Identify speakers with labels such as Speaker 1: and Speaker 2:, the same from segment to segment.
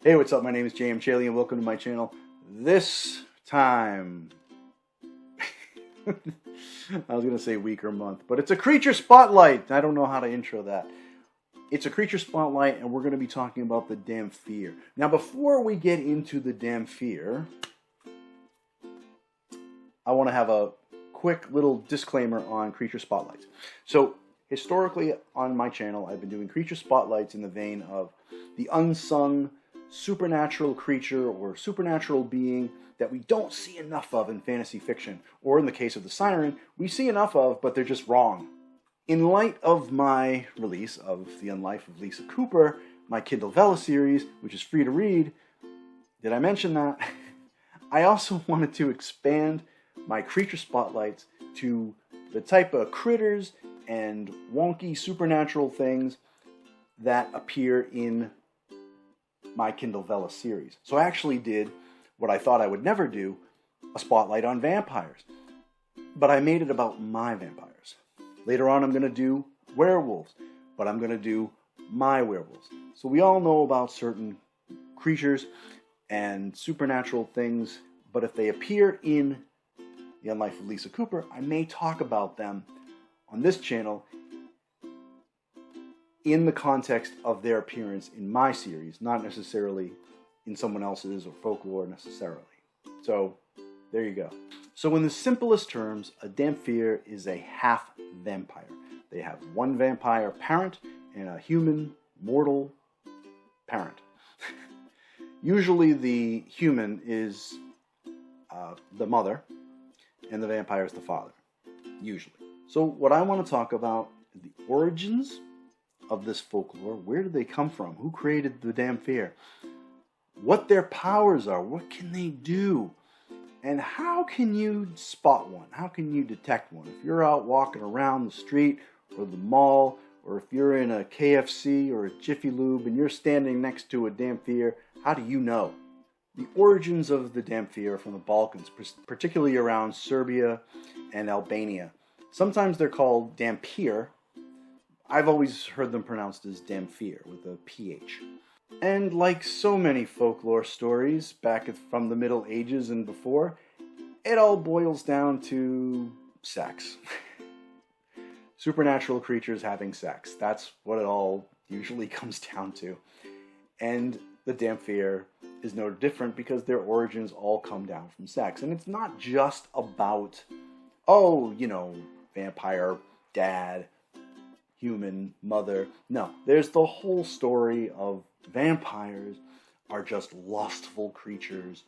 Speaker 1: Hey, what's up? My name is J.M. Chaley and welcome to my channel. This time, I was going to say week or month, but it's a creature spotlight. I don't know how to intro that. It's a creature spotlight and we're going to be talking about the Damphyr. Now, before we get into the Damphyr, I want to have a quick little disclaimer on creature spotlights. So, historically on my channel, I've been doing creature spotlights in the vein of the unsung supernatural creature or supernatural being that we don't see enough of in fantasy fiction, or in the case of the Siren, we see enough of, but they're just wrong. In light of my release of The Unlife of Lisa Cooper, my Kindle Vella series, which is free to read, did I mention that? I also wanted to expand my creature spotlights to the type of critters and wonky supernatural things that appear in my Kindle Vella series. So I actually did what I thought I would never do, a spotlight on vampires. But I made it about my vampires. Later on I'm going to do werewolves, but I'm going to do my werewolves. So we all know about certain creatures and supernatural things, but if they appear in The Unlife of Lisa Cooper, I may talk about them on this channel in the context of their appearance in my series, not necessarily in someone else's or folklore necessarily. So, there you go. So in the simplest terms, a Damphyr is a half vampire. They have one vampire parent and a human, mortal parent. Usually the human is the mother and the vampire is the father, usually. So what I want to talk about is the origins of this folklore. Where did they come from? Who created the Damphyr? What their powers are? What can they do? And how can you spot one? How can you detect one? If you're out walking around the street or the mall, or if you're in a KFC or a Jiffy Lube and you're standing next to a Damphyr, how do you know? The origins of the Damphyr are from the Balkans, particularly around Serbia and Albania. Sometimes they're called Dampyr. I've always heard them pronounced as Damphyr with a PH. And like so many folklore stories back from the Middle Ages and before, it all boils down to sex. Supernatural creatures having sex. That's what it all usually comes down to. And the Damphyr is no different because their origins all come down from sex. And it's not just about, vampire dad, human mother. No, there's the whole story of vampires are just lustful creatures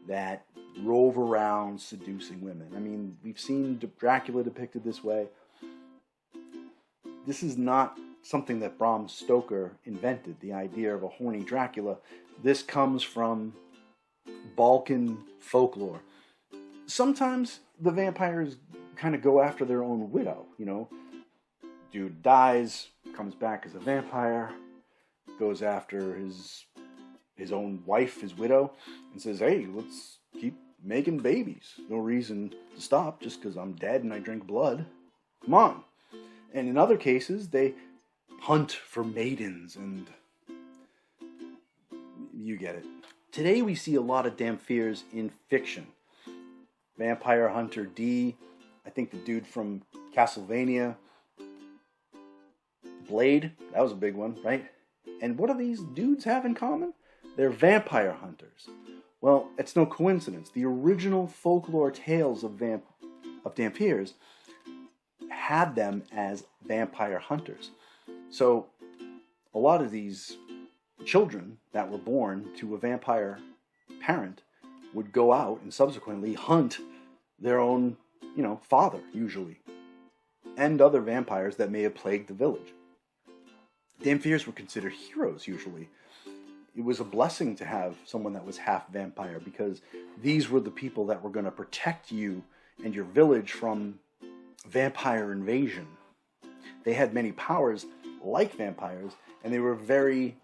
Speaker 1: that rove around seducing women. I mean, we've seen Dracula depicted this way. This is not something that Bram Stoker invented, the idea of a horny Dracula. This comes from Balkan folklore. Sometimes the vampires kind of go after their own widow, Dude dies, comes back as a vampire, goes after his own wife, his widow, and says, hey, let's keep making babies. No reason to stop just because I'm dead and I drink blood. Come on. And in other cases, they hunt for maidens, and you get it. Today we see a lot of Damphyrs in fiction. Vampire Hunter D, I think the dude from Castlevania, Blade, that was a big one, right? And what do these dudes have in common? They're vampire hunters. Well, it's no coincidence. The original folklore tales of Damphyrs had them as vampire hunters. So, a lot of these children that were born to a vampire parent would go out and subsequently hunt their own, father, usually, and other vampires that may have plagued the village. Damphyrs were considered heroes, usually. It was a blessing to have someone that was half vampire because these were the people that were going to protect you and your village from vampire invasion. They had many powers like vampires, and they were very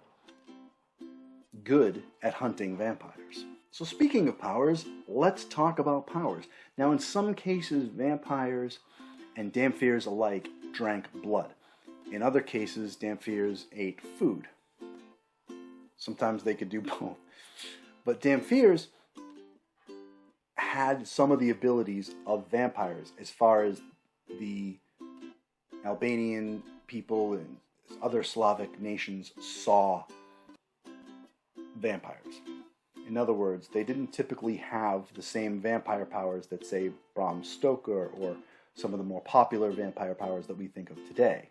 Speaker 1: good at hunting vampires. So speaking of powers, let's talk about powers. Now, in some cases, vampires and Damphyrs alike drank blood. In other cases, Damphyrs ate food. Sometimes they could do both. But Damphyrs had some of the abilities of vampires as far as the Albanian people and other Slavic nations saw vampires. In other words, they didn't typically have the same vampire powers that, say, Bram Stoker or some of the more popular vampire powers that we think of today.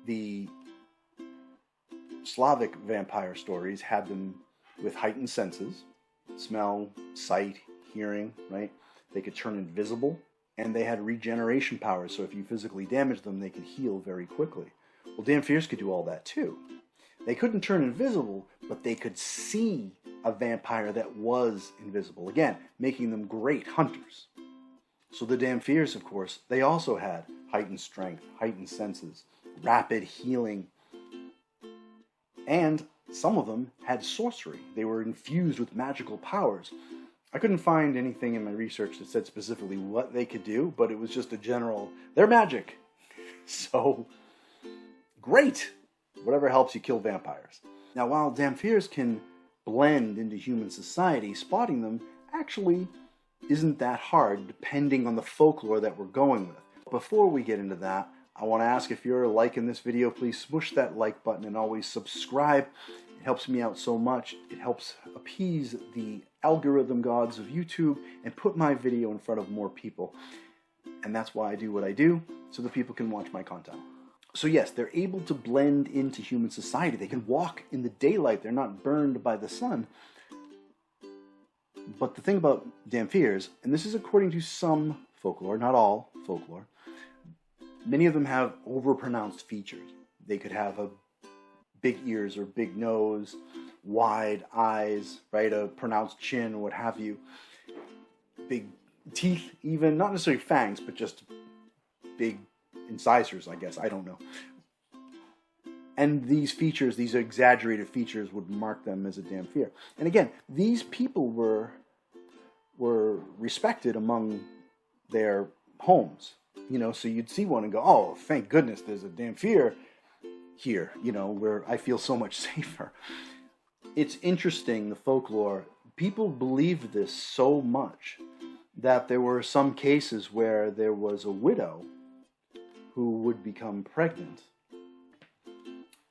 Speaker 1: The Slavic vampire stories had them with heightened senses, smell, sight, hearing, right? They could turn invisible, and they had regeneration powers, so if you physically damaged them, they could heal very quickly. Well, Damphyrs could do all that too. They couldn't turn invisible, but they could see a vampire that was invisible, again, making them great hunters. So the Damphyrs, of course, they also had heightened strength, heightened senses, rapid healing, and some of them had sorcery. They were infused with magical powers. I couldn't find anything in my research that said specifically what they could do, but it was just a general, they're magic. So, great! Whatever helps you kill vampires. Now, while Damphyrs can blend into human society, spotting them actually isn't that hard, depending on the folklore that we're going with. Before we get into that, I want to ask, if you're liking this video, please smush that like button and always subscribe. It helps me out so much. It helps appease the algorithm gods of YouTube and put my video in front of more people. And that's why I do what I do, so that people can watch my content. So yes, they're able to blend into human society. They can walk in the daylight. They're not burned by the sun. But the thing about Damphyrs, and this is according to some folklore, not all folklore, many of them have overpronounced features. They could have a big ears or big nose, wide eyes, right, a pronounced chin, what have you. Big teeth even, not necessarily fangs, but just big incisors, I guess, I don't know. And these features, these exaggerated features, would mark them as a Damphyr. And again, these people were respected among their homes. You know, so you'd see one and go, oh, thank goodness there's a Damphyr here, you know, where I feel so much safer. It's interesting, the folklore. People believed this so much that there were some cases where there was a widow who would become pregnant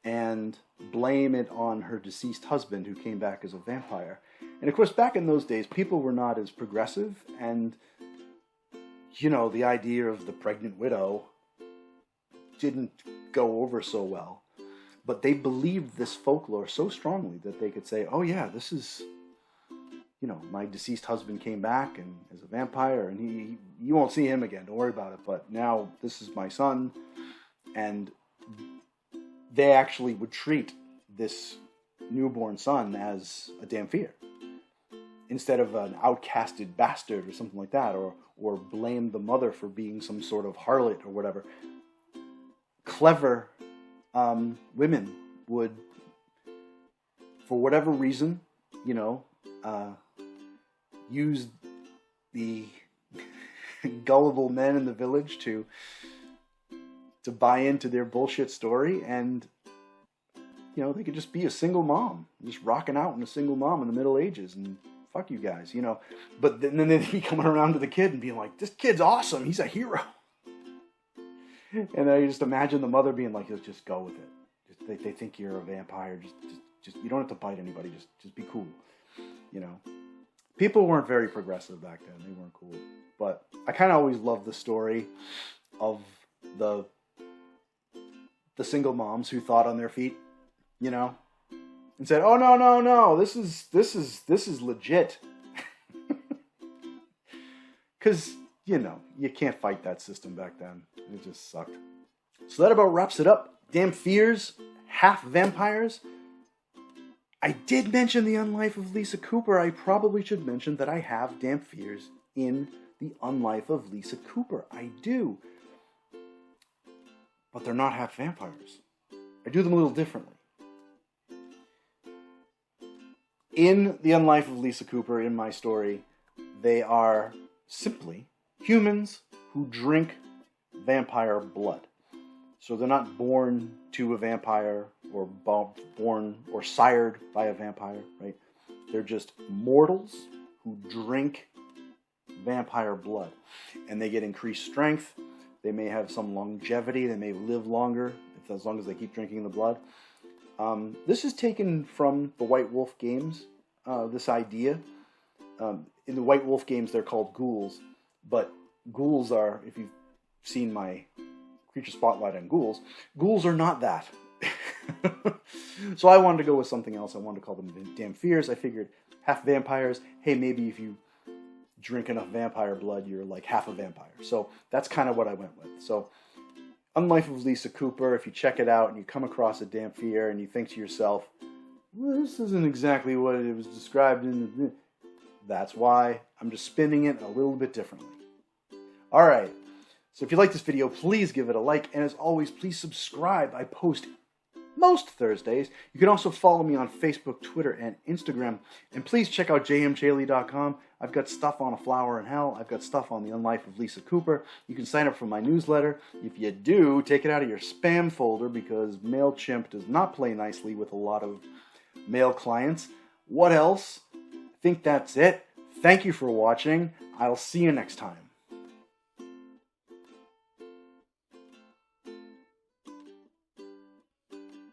Speaker 1: and blame it on her deceased husband who came back as a vampire. And of course, back in those days, people were not as progressive, and you know, the idea of the pregnant widow didn't go over so well. But they believed this folklore so strongly that they could say, oh yeah, this is, you know, my deceased husband came back and as a vampire, and you won't see him again, don't worry about it, but now this is my son. And they actually would treat this newborn son as a Damphyr, instead of an outcasted bastard or something like that, or blame the mother for being some sort of harlot or whatever. Clever women would, for whatever reason, you know, use the gullible men in the village to buy into their bullshit story, and you know, they could just be a single mom, just rocking out in a single mom in the Middle Ages, and fuck you guys, you know. But then they'd be coming around to the kid and being like, this kid's awesome, he's a hero. And I just imagine the mother being like, just go with it. They think you're a vampire, just you don't have to bite anybody, just be cool, you know. People weren't very progressive back then, they weren't cool. But I kind of always loved the story of the single moms who thought on their feet, you know, and said, oh no, this is legit. Because, you know, you can't fight that system back then. It just sucked. So that about wraps it up. Damphyrs, half vampires. I did mention the Unlife of Lisa Cooper. I probably should mention that I have Damphyrs in the Unlife of Lisa Cooper. I do. But they're not half vampires. I do them a little differently. In the Unlife of Lisa Cooper, in my story, they are simply humans who drink vampire blood. So they're not born to a vampire or born or sired by a vampire, right? They're just mortals who drink vampire blood. And they get increased strength. They may have some longevity. They may live longer as long as they keep drinking the blood. This is taken from the White Wolf games, this idea. In the White Wolf games, they're called ghouls. But ghouls are, if you've seen my Creature Spotlight on ghouls, ghouls are not that. So I wanted to go with something else. I wanted to call them Damphyrs. I figured half vampires. Hey, maybe if you drink enough vampire blood, you're like half a vampire. So that's kind of what I went with. So Unlife of Lisa Cooper, if you check it out and you come across a Damphyr and you think to yourself, well, this isn't exactly what it was described in. That's why I'm just spinning it a little bit differently. All right. So if you like this video, please give it a like. And as always, please subscribe. I post most Thursdays. You can also follow me on Facebook, Twitter, and Instagram. And please check out jmchaley.com. I've got stuff on A Flower in Hell. I've got stuff on the Unlife of Lisa Cooper. You can sign up for my newsletter. If you do, take it out of your spam folder because MailChimp does not play nicely with a lot of mail clients. What else? I think that's it. Thank you for watching. I'll see you next time.